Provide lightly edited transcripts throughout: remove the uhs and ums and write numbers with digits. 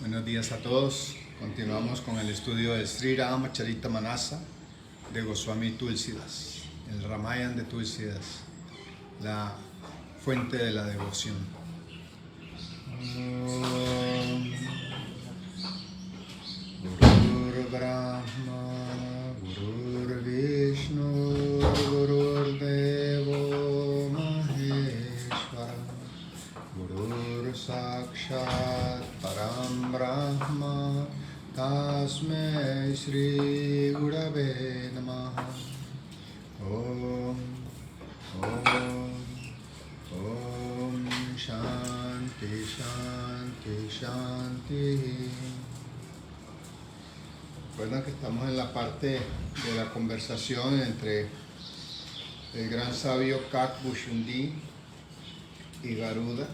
Buenos días a todos. Continuamos con el estudio del Sri Ramacharita-Manasa de Goswami Tulsidas, el Ramayana de Tulsidas, la fuente de la devoción. Gurur Brahma, Gurur Vishnu, Gurur Devo Maheshwara, Gurur Sakshat Param Brahma, Tasmai Shri Gurave Namaha. Om, Om, Om Shanti Shanti Shanti. Recuerdan que estamos en la parte de la conversación entre el gran sabio Kakbhushundi y Garuda,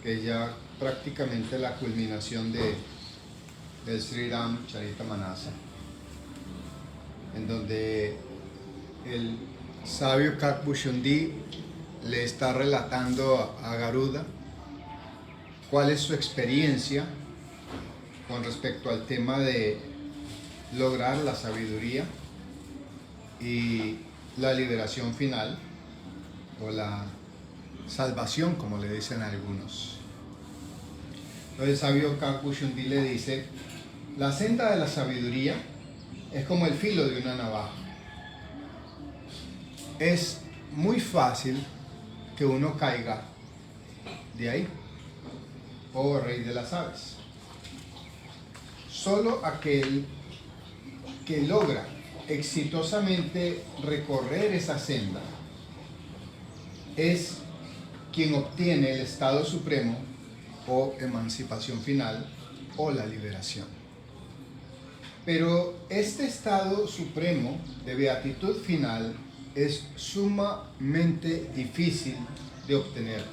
que es ya prácticamente la culminación del Sri Ramacharita-Manasa, en donde el sabio Kakbhushundi le está relatando a Garuda cuál es su experiencia con respecto al tema de lograr la sabiduría y la liberación final, o la salvación, como le dicen algunos. Entonces el sabio Kakbhushundi le dice: la senda de la sabiduría es como el filo de una navaja. Es muy fácil que uno caiga de ahí, oh rey de las aves. Solo aquel que logra exitosamente recorrer esa senda es quien obtiene el estado supremo o emancipación final o la liberación. Pero este estado supremo de beatitud final es sumamente difícil de obtener.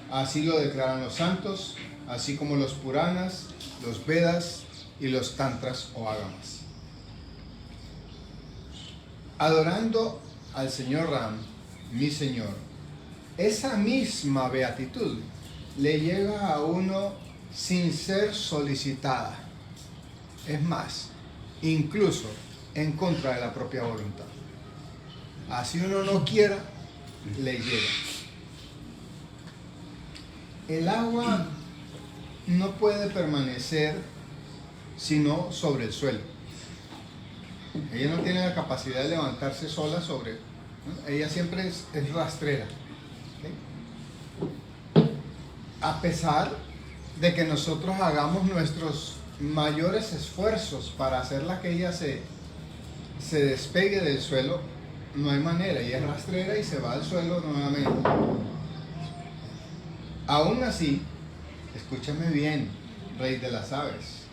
Así lo declaran los santos, así como los Puranas, los Vedas y los Tantras o Agamas. Adorando al Señor Ram, mi Señor, esa misma beatitud le llega a uno sin ser solicitada. Es más, incluso en contra de la propia voluntad. Así uno no quiera, le llega. El agua no puede permanecer sino sobre el suelo. Ella no tiene la capacidad de levantarse sola sobre, ¿no? Ella siempre es rastrera. ¿Okay? A pesar de que nosotros hagamos nuestros mayores esfuerzos para hacerla que ella se despegue del suelo, no hay manera. Ella es rastrera y se va al suelo nuevamente. Aún así, escúchame bien, rey de las aves,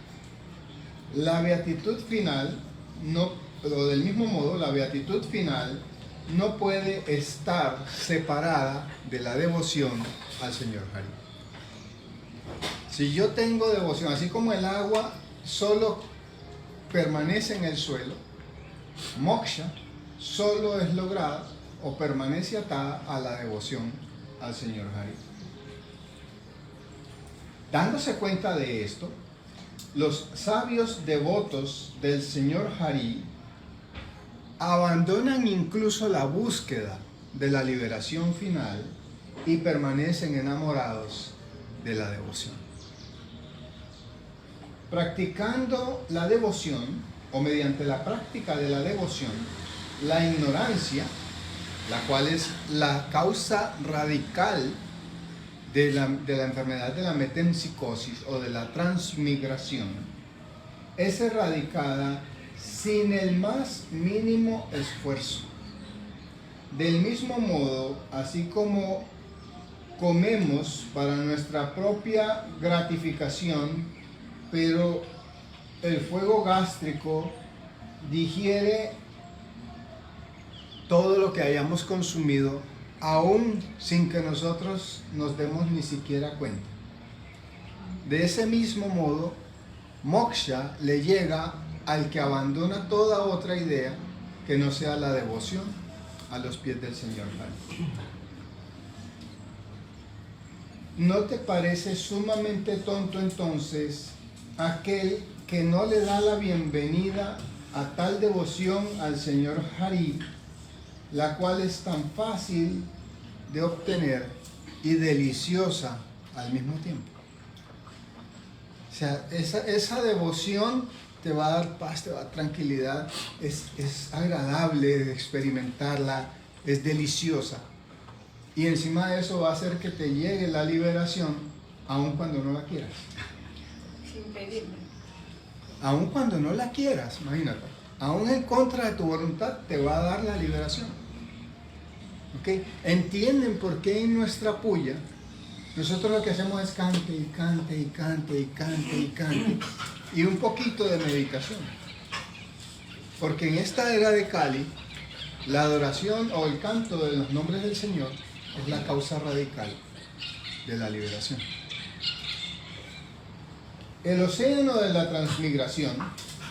la beatitud final o del mismo modo, la beatitud final no puede estar separada de la devoción al Señor Hari. Si yo tengo devoción, así como el agua solo permanece en el suelo, moksha solo es lograda o permanece atada a la devoción al Señor Hari. Dándose cuenta de esto, los sabios devotos del Señor Hari abandonan incluso la búsqueda de la liberación final y permanecen enamorados de la devoción. Practicando la devoción, o mediante la práctica de la devoción, la ignorancia, la cual es la causa radical de la enfermedad de la metempsicosis o de la transmigración, es erradicada sin el más mínimo esfuerzo. Del mismo modo, así como comemos para nuestra propia gratificación, pero el fuego gástrico digiere todo lo que hayamos consumido, aún sin que nosotros nos demos ni siquiera cuenta. De ese mismo modo, moksha le llega al que abandona toda otra idea que no sea la devoción a los pies del Señor Hari. ¿no te parece sumamente tonto entonces aquel que no le da la bienvenida a tal devoción al Señor Hari, la cual es tan fácil de obtener y deliciosa al mismo tiempo? O sea, esa devoción te va a dar paz, te va a dar tranquilidad, es agradable de experimentarla, es deliciosa. Y encima de eso va a hacer que te llegue la liberación, aun cuando no la quieras. Sin pedirme. Aun cuando no la quieras, imagínate. Aun en contra de tu voluntad te va a dar la liberación. ¿Ok? ¿Entienden por qué en nuestra puya nosotros lo que hacemos es cante y cante y cante y cante y cante? Y un poquito de meditación. Porque en esta era de Kali, la adoración o el canto de los nombres del Señor es la causa radical de la liberación. El océano de la transmigración,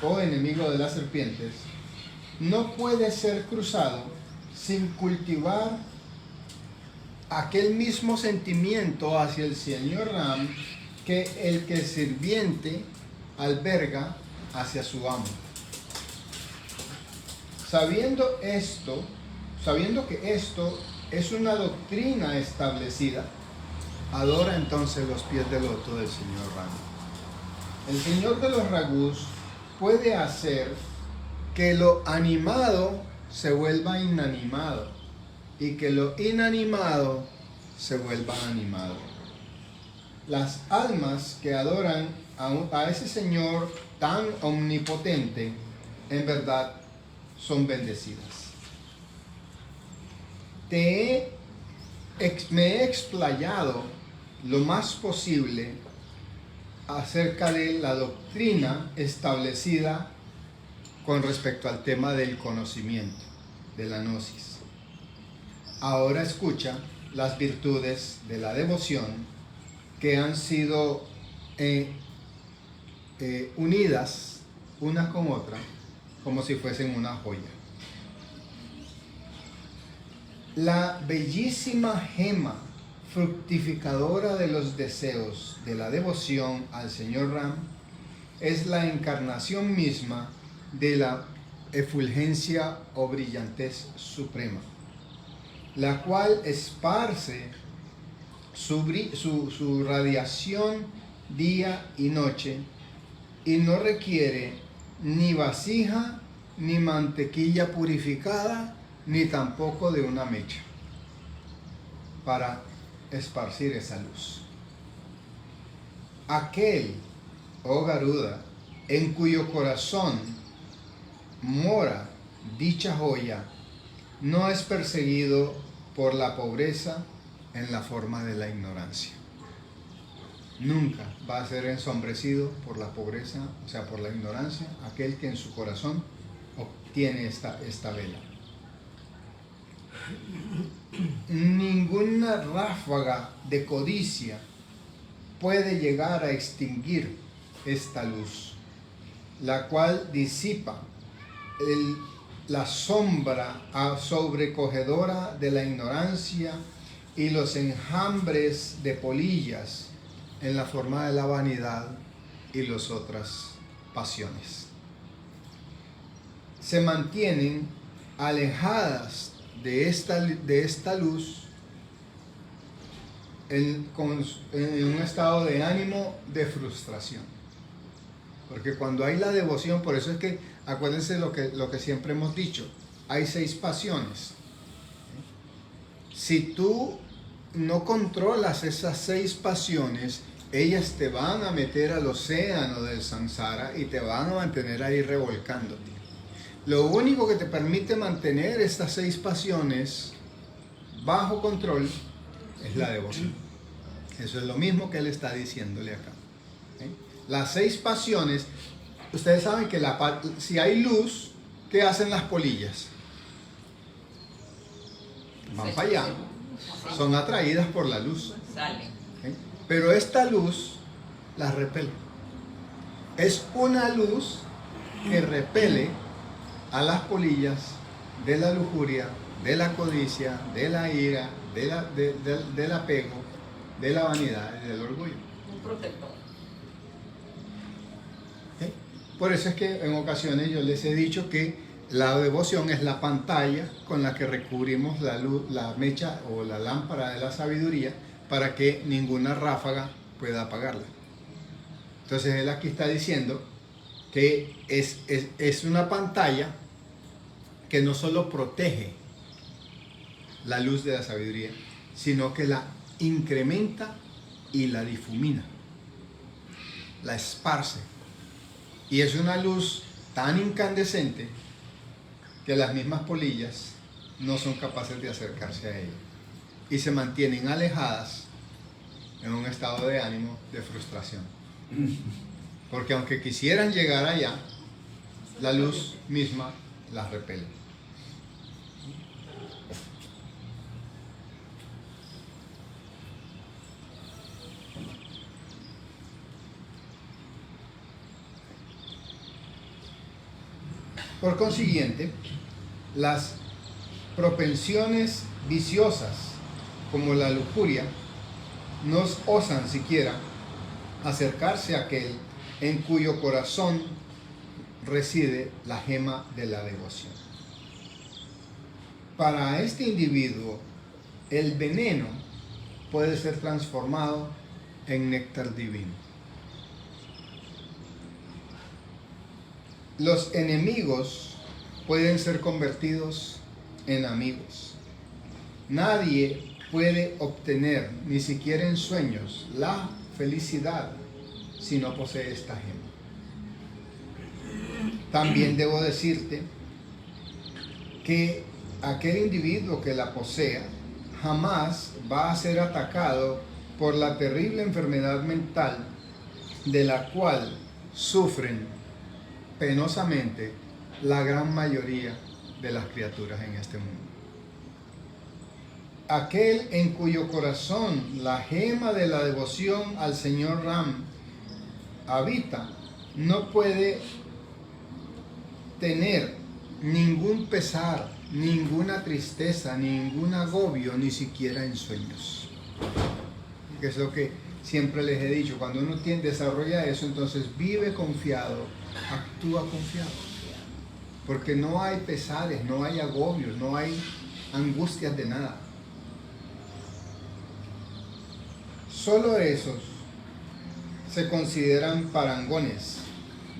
o enemigo de las serpientes, no puede ser cruzado sin cultivar aquel mismo sentimiento hacia el Señor Ram que el sirviente alberga hacia su amo. Sabiendo que esto es una doctrina establecida, adora entonces los pies de loto del Señor Ram. El Señor de los Ragus puede hacer que lo animado se vuelva inanimado y que lo inanimado se vuelva animado. Las almas que adoran a ese Señor tan omnipotente, en verdad, son bendecidas. Me he explayado lo más posible acerca de la doctrina establecida con respecto al tema del conocimiento, de la gnosis. Ahora escucha las virtudes de la devoción que han sido unidas una con otra como si fuesen una joya. La bellísima gema fructificadora de los deseos de la devoción al Señor Ram es la encarnación misma de la efulgencia o brillantez suprema, la cual esparce su radiación día y noche y no requiere ni vasija, ni mantequilla purificada, ni tampoco de una mecha para esparcir esa luz. Aquel, oh Garuda, en cuyo corazón mora dicha joya, no es perseguido por la pobreza en la forma de la ignorancia. Nunca va a ser ensombrecido por la pobreza, o sea, por la ignorancia, aquel que en su corazón obtiene esta vela. Ninguna ráfaga de codicia puede llegar a extinguir esta luz, la cual disipa la sombra sobrecogedora de la ignorancia y los enjambres de polillas en la forma de la vanidad y las otras pasiones. Se mantienen alejadas de esta luz en un estado de ánimo de frustración. Porque cuando hay la devoción, por eso es que acuérdense lo que siempre hemos dicho, hay 6 pasiones. Si tú no controlas esas 6 pasiones, ellas te van a meter al océano del samsara y te van a mantener ahí revolcándote. Lo único que te permite mantener estas 6 pasiones bajo control es la devoción. Eso es lo mismo que él está diciéndole acá. Las 6 pasiones, ustedes saben que si hay luz, ¿qué hacen las polillas? Van para allá. Son atraídas por la luz. Pero esta luz las repele. Es una luz que repele a las polillas de la lujuria, de la codicia, de la ira, del apego de la vanidad y del orgullo. Un protector. ¿Sí? Por eso es que en ocasiones yo les he dicho que la devoción es la pantalla con la que recubrimos la luz, la mecha o la lámpara de la sabiduría para que ninguna ráfaga pueda apagarla. Entonces él aquí está diciendo que es una pantalla que no solo protege la luz de la sabiduría, sino que la incrementa y la difumina, la esparce. Y es una luz tan incandescente que las mismas polillas no son capaces de acercarse a ella y se mantienen alejadas en un estado de ánimo de frustración. Porque aunque quisieran llegar allá, la luz misma las repele. Por consiguiente, las propensiones viciosas como la lujuria no osan siquiera acercarse a aquel en cuyo corazón reside la gema de la devoción. Para este individuo, el veneno puede ser transformado en néctar divino. Los enemigos pueden ser convertidos en amigos. Nadie puede obtener, ni siquiera en sueños, la felicidad si no posee esta gema. También debo decirte que aquel individuo que la posea jamás va a ser atacado por la terrible enfermedad mental de la cual sufren penosamente la gran mayoría de las criaturas en este mundo. Aquel en cuyo corazón la gema de la devoción al Señor Ram habita, no puede tener ningún pesar, ninguna tristeza, ningún agobio, ni siquiera en sueños. Que es lo que siempre les he dicho, cuando uno desarrolla eso, entonces vive confiado, actúa confiado. Porque no hay pesares, no hay agobios, no hay angustias de nada. Solo esos se consideran parangones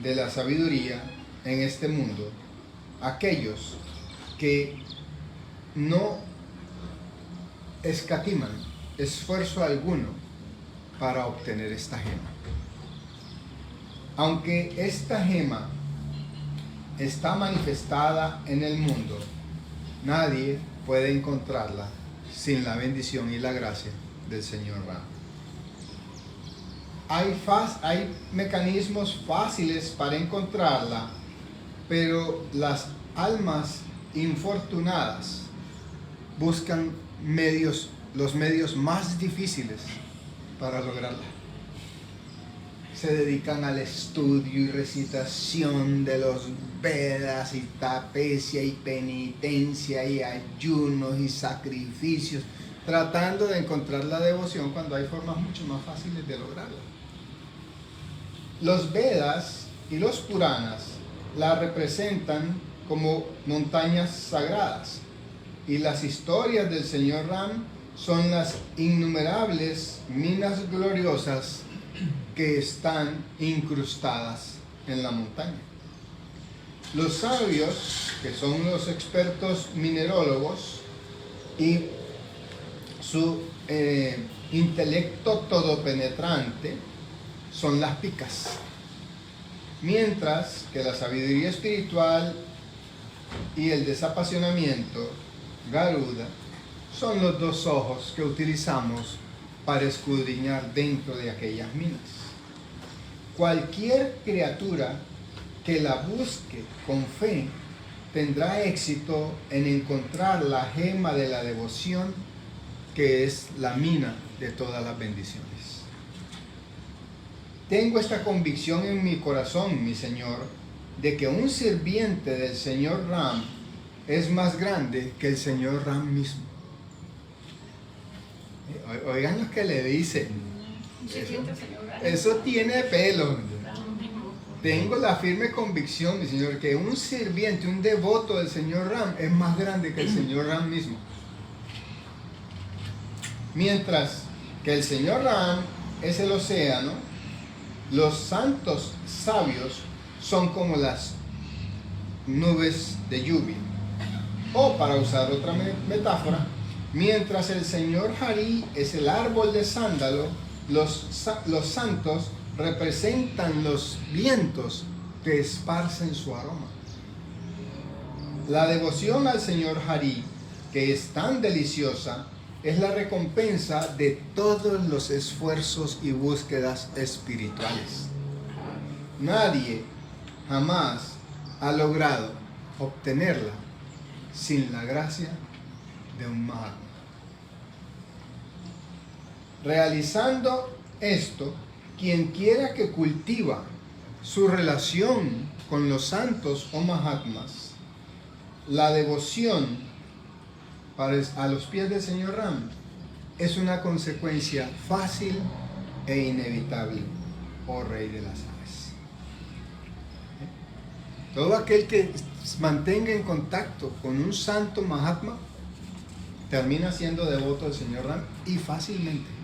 de la sabiduría en este mundo, aquellos que no escatiman esfuerzo alguno para obtener esta gema. Aunque esta gema está manifestada en el mundo, nadie puede encontrarla sin la bendición y la gracia del Señor Ram. Hay mecanismos fáciles para encontrarla, pero las almas infortunadas buscan los medios más difíciles para lograrla. Se dedican al estudio y recitación de los Vedas y tapecia y penitencia y ayunos y sacrificios, tratando de encontrar la devoción cuando hay formas mucho más fáciles de lograrla. Los Vedas y los Puranas la representan como montañas sagradas, y las historias del Señor Ram son las innumerables minas gloriosas que están incrustadas en la montaña. Los sabios, que son los expertos minerólogos, y su intelecto todopenetrante son las picas, mientras que la sabiduría espiritual y el desapasionamiento, Garuda, son los dos ojos que utilizamos para escudriñar dentro de aquellas minas. Cualquier criatura que la busque con fe tendrá éxito en encontrar la gema de la devoción, que es la mina de todas las bendiciones. Tengo esta convicción en mi corazón, mi Señor, de que un sirviente del Señor Ram es más grande que el Señor Ram mismo. Oigan lo que le dice. Sirviente, señor. Eso tiene pelo. Tengo la firme convicción, mi Señor, que un sirviente, un devoto del Señor Ram es más grande que el Señor Ram mismo. Mientras que el Señor Ram es el océano, los santos sabios son como las nubes de lluvia. O para usar otra metáfora, mientras el Señor Harí es el árbol de sándalo, los santos representan los vientos que esparcen su aroma. La devoción al Señor Harí, que es tan deliciosa, es la recompensa de todos los esfuerzos y búsquedas espirituales. Nadie jamás ha logrado obtenerla sin la gracia de un Mahatma. Realizando esto, quien quiera que cultiva su relación con los santos o Mahatmas, la devoción a los pies del Señor Ram es una consecuencia fácil e inevitable, oh Rey de las Aves. Todo aquel que mantenga en contacto con un santo Mahatma termina siendo devoto del Señor Ram, y fácilmente.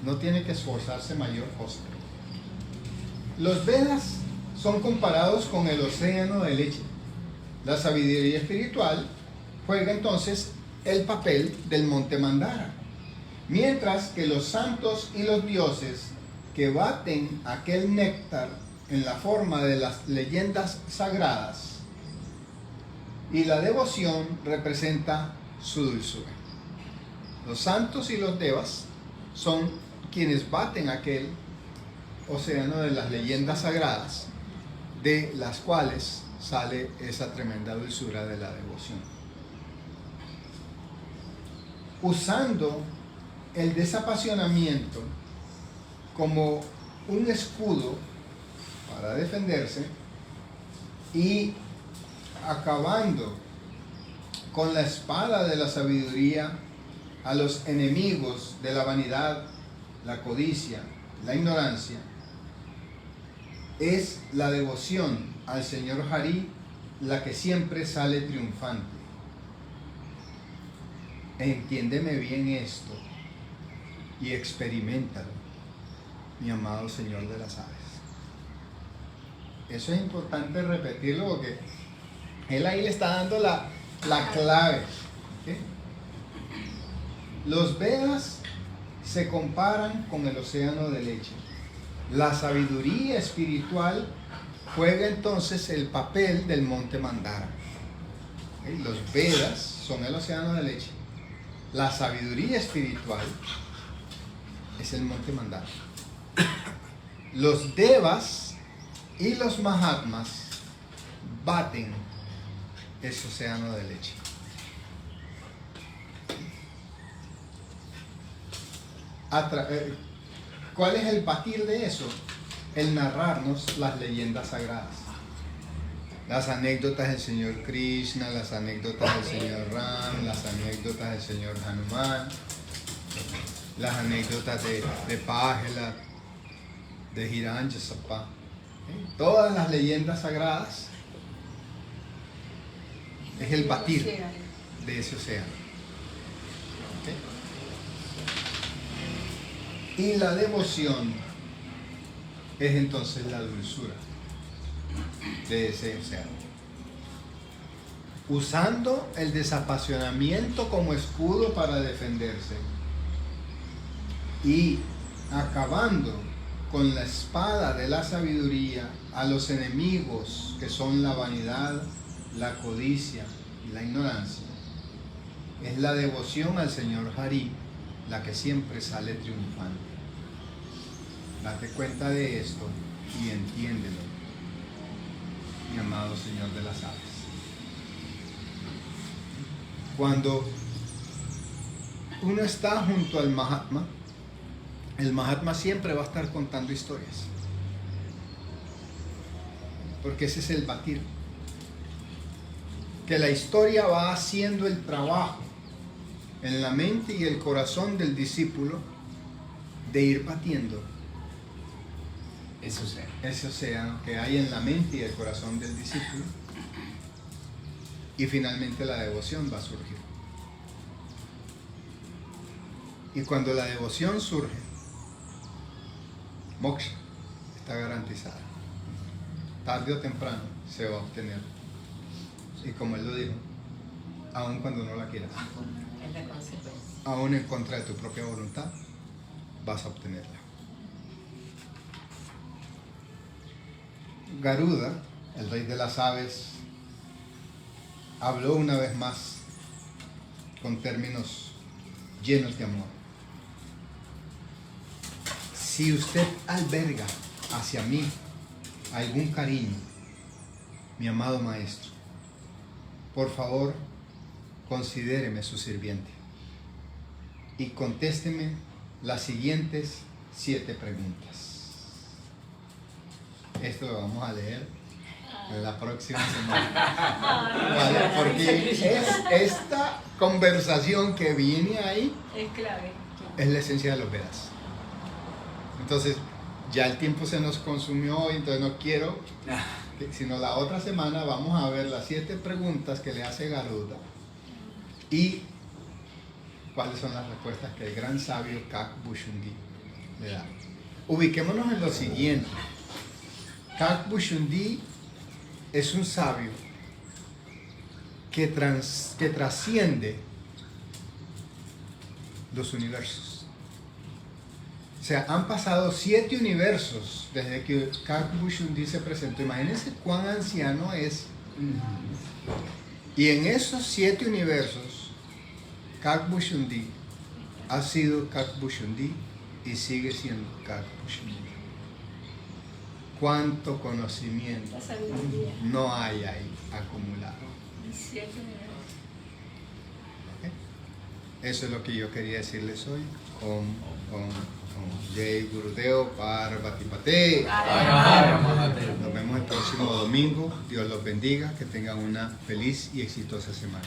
No tiene que esforzarse mayor cosa. Los Vedas son comparados con el océano de leche. La sabiduría espiritual juega entonces el papel del monte Mandara, mientras que los santos y los dioses que baten aquel néctar en la forma de las leyendas sagradas, y la devoción representa su dulzura. Los santos y los devas son quienes baten aquel océano de las leyendas sagradas, de las cuales sale esa tremenda dulzura de la devoción. Usando el desapasionamiento como un escudo para defenderse y acabando con la espada de la sabiduría a los enemigos de la vanidad, la codicia, la ignorancia, es la devoción al Señor Harí la que siempre sale triunfante. Entiéndeme bien esto y experiméntalo, mi amado Señor de las Aves. Eso es importante repetirlo porque él ahí le está dando la clave. ¿Okay? Los Vedas se comparan con el océano de leche. La sabiduría espiritual juega entonces el papel del monte Mandara. ¿Okay? Los Vedas son el océano de leche. La sabiduría espiritual es el monte Mandara. Los Devas y los Mahatmas baten ese océano de leche. ¿Cuál es el batir de eso? El narrarnos las leyendas sagradas. Las anécdotas del Señor Krishna, las anécdotas del Señor Ram, las anécdotas del Señor Hanuman, las anécdotas de Págela, de Hiranyasapa. Todas las leyendas sagradas es el batir de ese océano. ¿Okay? Y la devoción es entonces la dulzura de ese océano. Usando el desapasionamiento como escudo para defenderse y acabando con la espada de la sabiduría a los enemigos que son la vanidad, la codicia y la ignorancia, es la devoción al Señor Harí la que siempre sale triunfante. Date cuenta de esto y entiéndelo, mi amado Señor de las Aves. Cuando uno está junto al Mahatma, el Mahatma siempre va a estar contando historias, porque ese es el batir, que la historia va haciendo el trabajo en la mente y el corazón del discípulo de ir batiendo ese océano que hay en la mente y el corazón del discípulo, y finalmente la devoción va a surgir. Y cuando la devoción surge, moksha está garantizada. Tarde o temprano se va a obtener. Y como él lo dijo, aun cuando no la quieras, Es la consecuencia. aun en contra de tu propia voluntad, vas a obtenerla. Garuda, el rey de las aves, habló una vez más con términos llenos de amor. Si usted alberga hacia mí algún cariño, mi amado maestro, por favor, considéreme su sirviente y contésteme las siguientes 7 preguntas. Esto lo vamos a leer en la próxima semana. ¿Vale? Porque esta conversación que viene ahí Es clave. es la esencia de los Vedas. Entonces, ya el tiempo se nos consumió, entonces no quiero, sino la otra semana vamos a ver las 7 preguntas que le hace Garuda y cuáles son las respuestas que el gran sabio Kakbhushundi le da. Ubiquémonos en lo siguiente. Kakbhushundi es un sabio que trasciende los universos. O sea, han pasado 7 universos desde que Kakbhushundi se presentó. Imagínense cuán anciano es. Y en esos 7 universos, Kakbhushundi ha sido Kakbhushundi y sigue siendo Kakbhushundi. ¿Cuánto conocimiento La sabiduría. no hay ahí acumulado? 7 niveles. ¿Ok? Eso es lo que yo quería decirles hoy. Om Jai Gurudeo Parvati Pate. Nos vemos el próximo domingo. Dios los bendiga. Que tengan una feliz y exitosa semana.